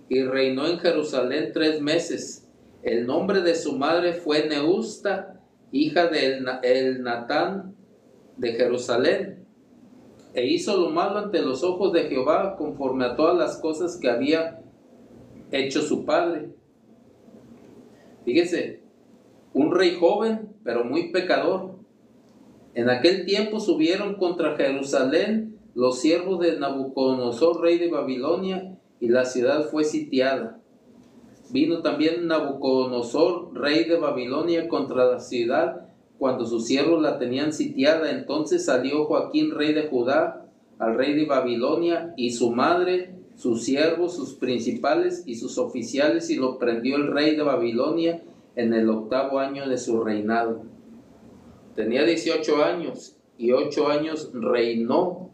y reinó en Jerusalén 3 meses. El nombre de su madre fue Neusta, hija de Elnatán de Jerusalén. E hizo lo malo ante los ojos de Jehová, conforme a todas las cosas que había hecho su padre. Fíjese, un rey joven, pero muy pecador. En aquel tiempo subieron contra Jerusalén los siervos de Nabucodonosor, rey de Babilonia, y la ciudad fue sitiada. Vino también Nabucodonosor, rey de Babilonia, contra la ciudad cuando sus siervos la tenían sitiada. Entonces salió Joaquín, rey de Judá, al rey de Babilonia, y su madre, sus siervos, sus principales y sus oficiales, y lo prendió el rey de Babilonia en el 8º año de su reinado. Tenía 18 años y 8 años reinó.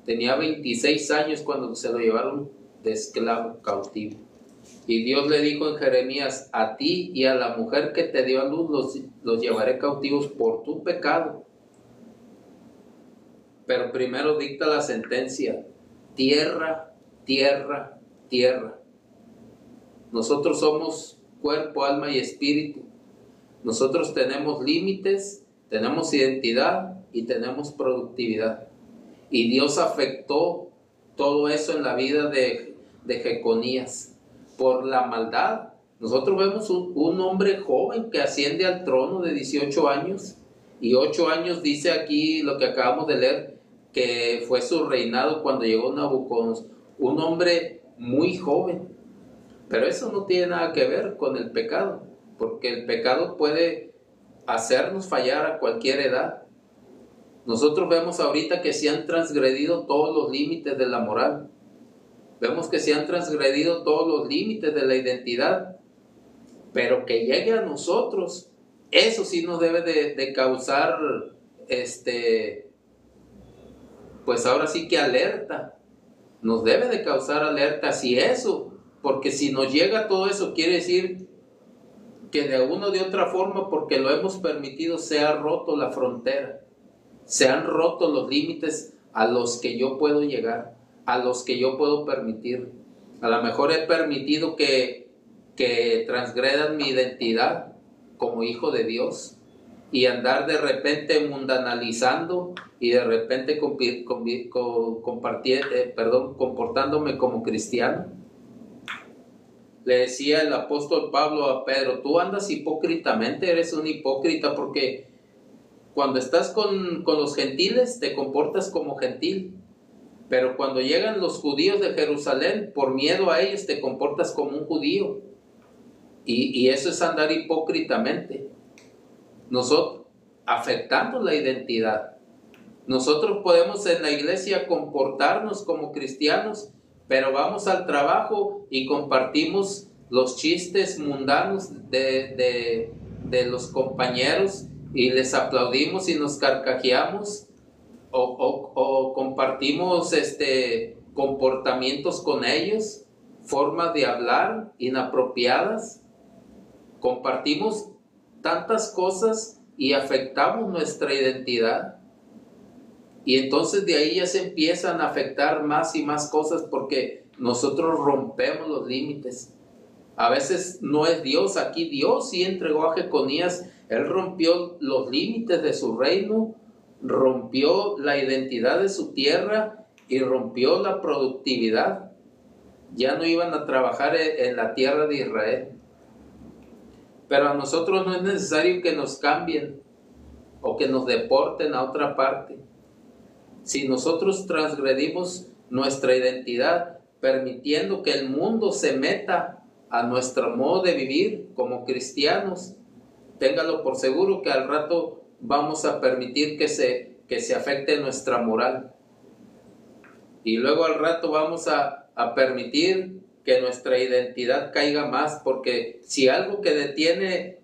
Tenía 26 años cuando se lo llevaron de esclavo cautivo. Y Dios le dijo en Jeremías: a ti y a la mujer que te dio a luz los llevaré cautivos por tu pecado. Pero primero dicta la sentencia: tierra, tierra, tierra. Nosotros somos cuerpo, alma y espíritu. Nosotros tenemos límites, tenemos identidad y tenemos productividad. Y Dios afectó todo eso en la vida de Jeconías por la maldad. Nosotros vemos un hombre joven que asciende al trono de 18 años, y 8 años dice aquí lo que acabamos de leer, que fue su reinado cuando llegó Nabucodonosor. Un hombre muy joven. Pero eso no tiene nada que ver con el pecado, porque el pecado puede hacernos fallar a cualquier edad. Nosotros vemos ahorita que se han transgredido todos los límites de la moral. Vemos que se han transgredido todos los límites de la identidad. Pero que llegue a nosotros, eso sí nos debe de causar, pues ahora sí que alerta. Nos debe de causar alerta si eso, porque si nos llega todo eso, quiere decir que de una o de otra forma, porque lo hemos permitido, se ha roto la frontera, se han roto los límites a los que yo puedo llegar, a los que yo puedo permitir. A lo mejor he permitido que transgredan mi identidad como hijo de Dios y andar de repente mundanalizando y de repente comportándome como cristiano. Le decía el apóstol Pablo a Pedro, tú andas hipócritamente, eres un hipócrita, porque cuando estás con los gentiles te comportas como gentil, pero cuando llegan los judíos de Jerusalén, por miedo a ellos te comportas como un judío. Y eso es andar hipócritamente. Nosotros, afectando la identidad. Nosotros podemos en la iglesia comportarnos como cristianos, pero vamos al trabajo y compartimos los chistes mundanos de los compañeros y les aplaudimos y nos carcajeamos, o compartimos comportamientos con ellos, formas de hablar inapropiadas. Compartimos tantas cosas y afectamos nuestra identidad. Y entonces de ahí ya se empiezan a afectar más y más cosas, porque nosotros rompemos los límites. A veces no es Dios. Aquí Dios sí entregó a Jeconías. Él rompió los límites de su reino, rompió la identidad de su tierra y rompió la productividad. Ya no iban a trabajar en la tierra de Israel. Pero a nosotros no es necesario que nos cambien o que nos deporten a otra parte. Si nosotros transgredimos nuestra identidad, permitiendo que el mundo se meta a nuestro modo de vivir como cristianos, téngalo por seguro que al rato vamos a permitir que se afecte nuestra moral. Y luego al rato vamos a permitir que nuestra identidad caiga más, porque si algo que detiene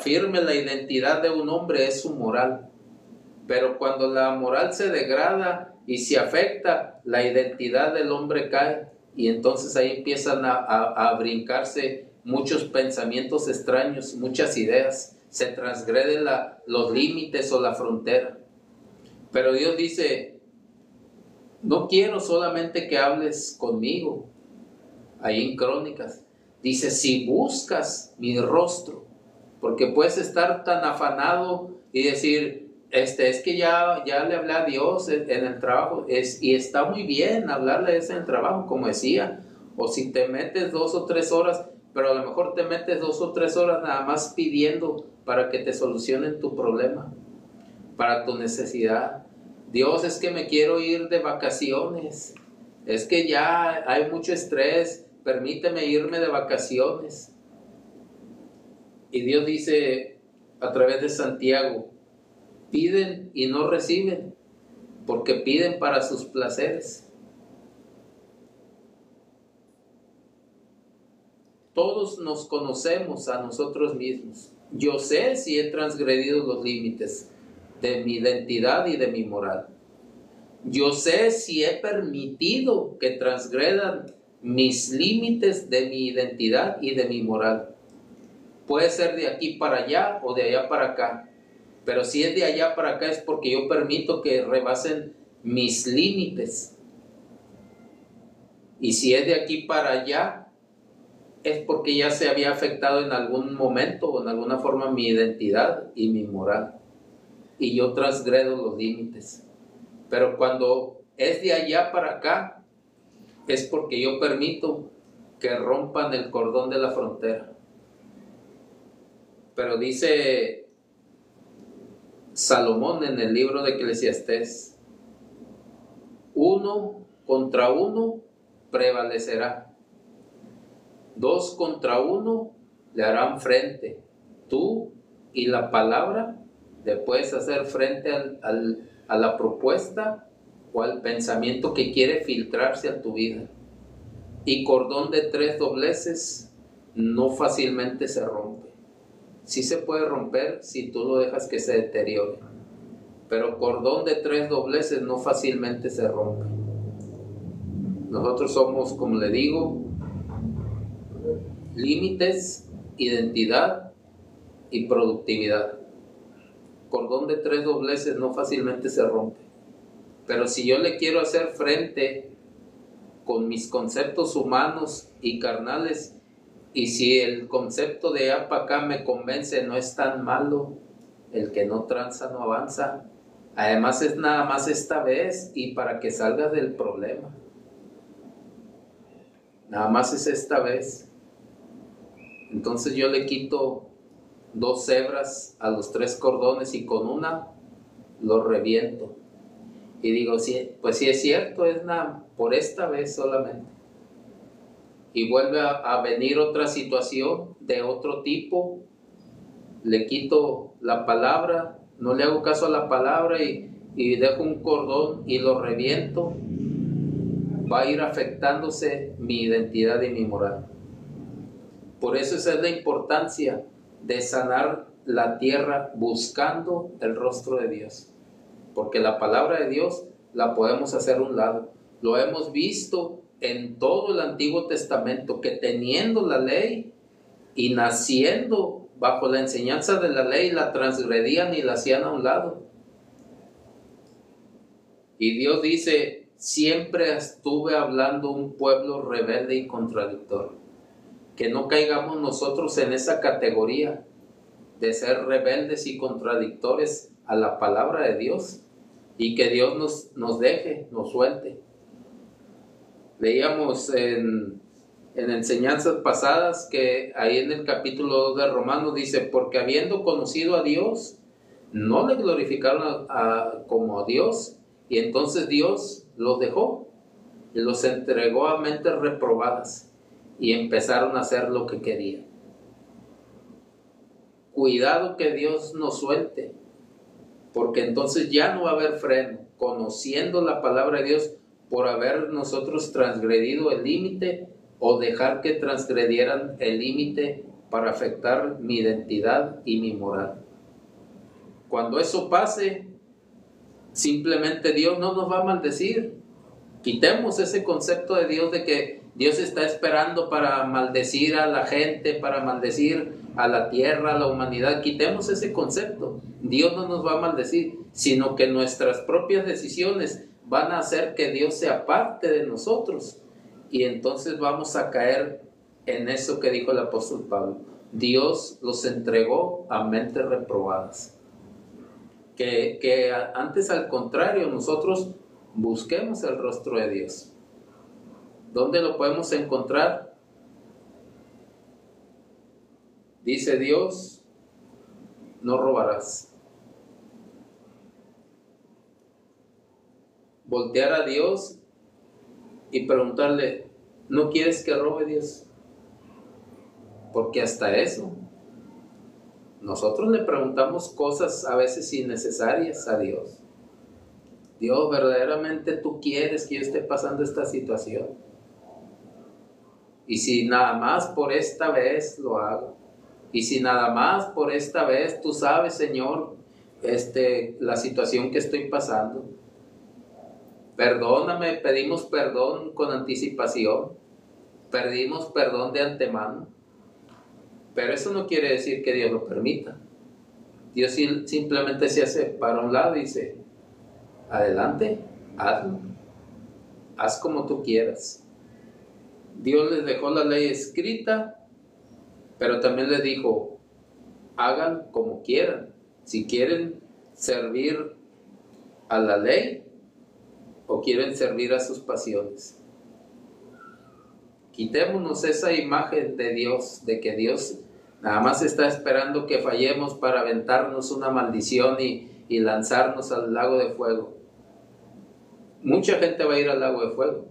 firme la identidad de un hombre es su moral. Pero cuando la moral se degrada y se afecta, la identidad del hombre cae, y entonces ahí empiezan a brincarse muchos pensamientos extraños, muchas ideas, se transgreden los límites o la frontera. Pero Dios dice, no quiero solamente que hables conmigo. Ahí en Crónicas dice, si buscas mi rostro, porque puedes estar tan afanado y decir, es que ya le hablé a Dios en el trabajo, y está muy bien hablarle a Dios en el trabajo, como decía, o si te metes 2 o 3 horas, pero a lo mejor te metes 2 o 3 horas nada más pidiendo para que te solucionen tu problema, para tu necesidad. Dios, es que me quiero ir de vacaciones, es que ya hay mucho estrés, permíteme irme de vacaciones. Y Dios dice a través de Santiago, piden y no reciben, porque piden para sus placeres. Todos nos conocemos a nosotros mismos. Yo sé si he transgredido los límites de mi identidad y de mi moral. Yo sé si he permitido que transgredan mis límites de mi identidad y de mi moral. Puede ser de aquí para allá o de allá para acá. Pero si es de allá para acá es porque yo permito que rebasen mis límites. Y si es de aquí para allá, es porque ya se había afectado en algún momento o en alguna forma mi identidad y mi moral. Y yo transgredo los límites. Pero cuando es de allá para acá, es porque yo permito que rompan el cordón de la frontera. Pero dice Salomón en el libro de Eclesiastés, 1 contra 1 prevalecerá, 2 contra 1 le harán frente. Tú y la palabra le puedes hacer frente a la propuesta o al pensamiento que quiere filtrarse a tu vida. Y cordón de 3 dobleces no fácilmente se rompe. Sí se puede romper si tú lo dejas que se deteriore, pero cordón de 3 dobleces no fácilmente se rompe. Nosotros somos, como le digo, límites, identidad y productividad. Cordón de 3 dobleces no fácilmente se rompe. Pero si yo le quiero hacer frente con mis conceptos humanos y carnales, y si el concepto de allá para acá me convence, no es tan malo, el que no tranza no avanza. Además es nada más esta vez y para que salgas del problema. Nada más es esta vez. Entonces yo le quito 2 hebras a los 3 cordones y con una lo reviento. Y digo, sí, pues sí es cierto, es nada, por esta vez solamente. Y vuelve a venir otra situación de otro tipo, le quito la palabra, no le hago caso a la palabra y dejo un cordón y lo reviento, va a ir afectándose mi identidad y mi moral. Por eso esa es la importancia de sanar la tierra buscando el rostro de Dios. Porque la palabra de Dios la podemos hacer a un lado. Lo hemos visto en todo el Antiguo Testamento, que teniendo la ley y naciendo bajo la enseñanza de la ley, la transgredían y la hacían a un lado. Y Dios dice, siempre estuve hablando un pueblo rebelde y contradictor. Que no caigamos nosotros en esa categoría de ser rebeldes y contradictores a la palabra de Dios, y que Dios nos deje, nos suelte. Leíamos en enseñanzas pasadas que ahí en el capítulo 2 de Romanos dice, porque habiendo conocido a Dios, no le glorificaron como a Dios, y entonces Dios los dejó y los entregó a mentes reprobadas y empezaron a hacer lo que querían. Cuidado que Dios nos suelte, porque entonces ya no va a haber freno, conociendo la palabra de Dios, por haber nosotros transgredido el límite o dejar que transgredieran el límite para afectar mi identidad y mi moral. Cuando eso pase, simplemente Dios no nos va a maldecir. Quitemos ese concepto de Dios de que Dios está esperando para maldecir a la gente, para maldecir a la tierra, a la humanidad. Quitemos ese concepto. Dios no nos va a maldecir, sino que nuestras propias decisiones van a hacer que Dios se aparte de nosotros. Y entonces vamos a caer en eso que dijo el apóstol Pablo. Dios los entregó a mentes reprobadas. Que antes, al contrario, nosotros busquemos el rostro de Dios. ¿Dónde lo podemos encontrar? Dice Dios, no robarás. Voltear a Dios y preguntarle, ¿no quieres que robe Dios? Porque hasta eso, nosotros le preguntamos cosas a veces innecesarias a Dios. Dios, ¿verdaderamente tú quieres que yo esté pasando esta situación? Y si nada más por esta vez lo hago, y si nada más por esta vez tú sabes, Señor, la situación que estoy pasando, perdóname, pedimos perdón con anticipación, pedimos perdón de antemano, pero eso no quiere decir que Dios lo permita. Dios simplemente se hace para un lado y dice, adelante, hazlo, haz como tú quieras. Dios les dejó la ley escrita, pero también les dijo, hagan como quieran. Si quieren servir a la ley o quieren servir a sus pasiones. Quitémonos esa imagen de Dios, de que Dios nada más está esperando que fallemos para aventarnos una maldición y lanzarnos al lago de fuego. Mucha gente va a ir al lago de fuego,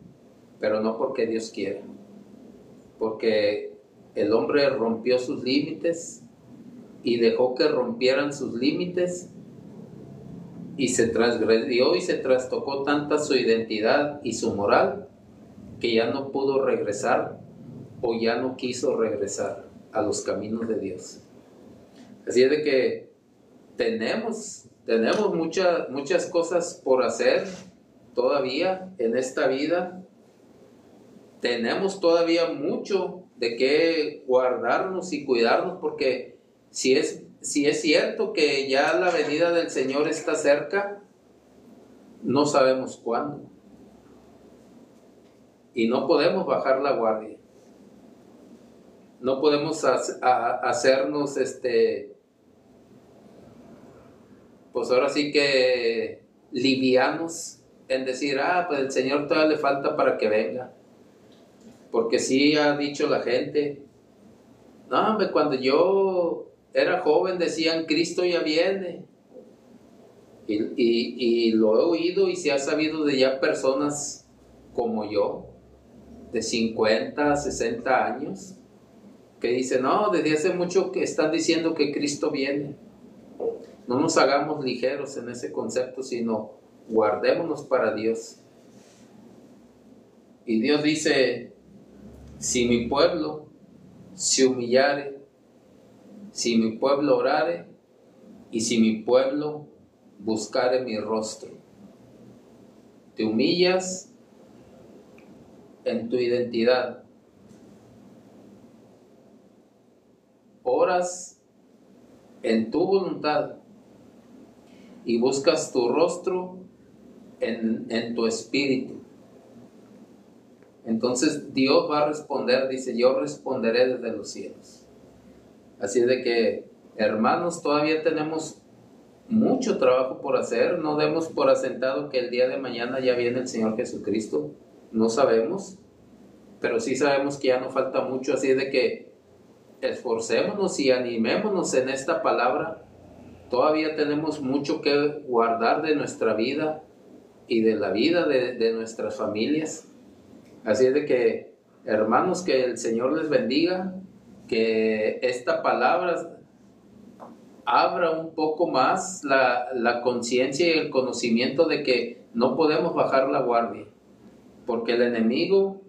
pero no porque Dios quiera, porque el hombre rompió sus límites y dejó que rompieran sus límites y se transgredió y se trastocó tanta su identidad y su moral que ya no pudo regresar o ya no quiso regresar a los caminos de Dios. Así es de que tenemos muchas cosas por hacer todavía en esta vida. Tenemos todavía mucho de qué guardarnos y cuidarnos, porque si es si es cierto que ya la venida del Señor está cerca, no sabemos cuándo. Y no podemos bajar la guardia. No podemos hacernos, pues ahora sí que livianos en decir, pues el Señor todavía le falta para que venga. Porque sí ha dicho la gente, no, hombre, cuando yo era joven decían, Cristo ya viene. Y lo he oído y se ha sabido de ya personas como yo, de 50, 60 años, que dicen, no, desde hace mucho que están diciendo que Cristo viene. No nos hagamos ligeros en ese concepto, sino guardémonos para Dios. Y Dios dice, si mi pueblo se humillare, si mi pueblo orare, y si mi pueblo buscare mi rostro. Te humillas en tu identidad. Oras en tu voluntad y buscas tu rostro en tu espíritu. Entonces Dios va a responder, dice, yo responderé desde los cielos. Así de que, hermanos, todavía tenemos mucho trabajo por hacer. No demos por asentado que el día de mañana ya viene el Señor Jesucristo. No sabemos, pero sí sabemos que ya no falta mucho. Así de que esforcémonos y animémonos en esta palabra. Todavía tenemos mucho que guardar de nuestra vida y de la vida de nuestras familias. Así de que, hermanos, que el Señor les bendiga, que esta palabra abra un poco más la conciencia y el conocimiento de que no podemos bajar la guardia, porque el enemigo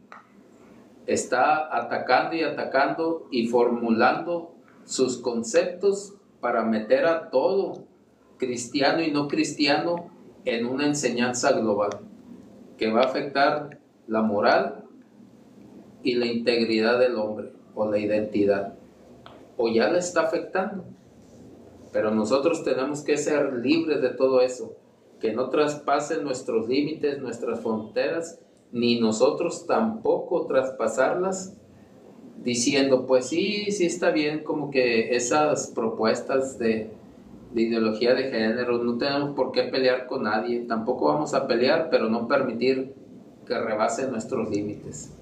está atacando y formulando sus conceptos para meter a todo, cristiano y no cristiano, en una enseñanza global que va a afectar la moral y la integridad del hombre, o la identidad, o ya la está afectando. Pero nosotros tenemos que ser libres de todo eso, que no traspasen nuestros límites, nuestras fronteras, ni nosotros tampoco traspasarlas, diciendo, pues sí está bien, como que esas propuestas de ideología de género, no tenemos por qué pelear con nadie, tampoco vamos a pelear, pero no permitir que rebasen nuestros límites.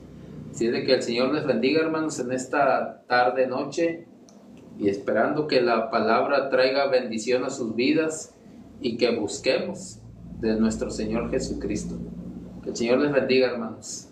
Así de que el Señor les bendiga, hermanos, en esta tarde, noche, y esperando que la palabra traiga bendición a sus vidas y que busquemos de nuestro Señor Jesucristo. Que el Señor les bendiga, hermanos.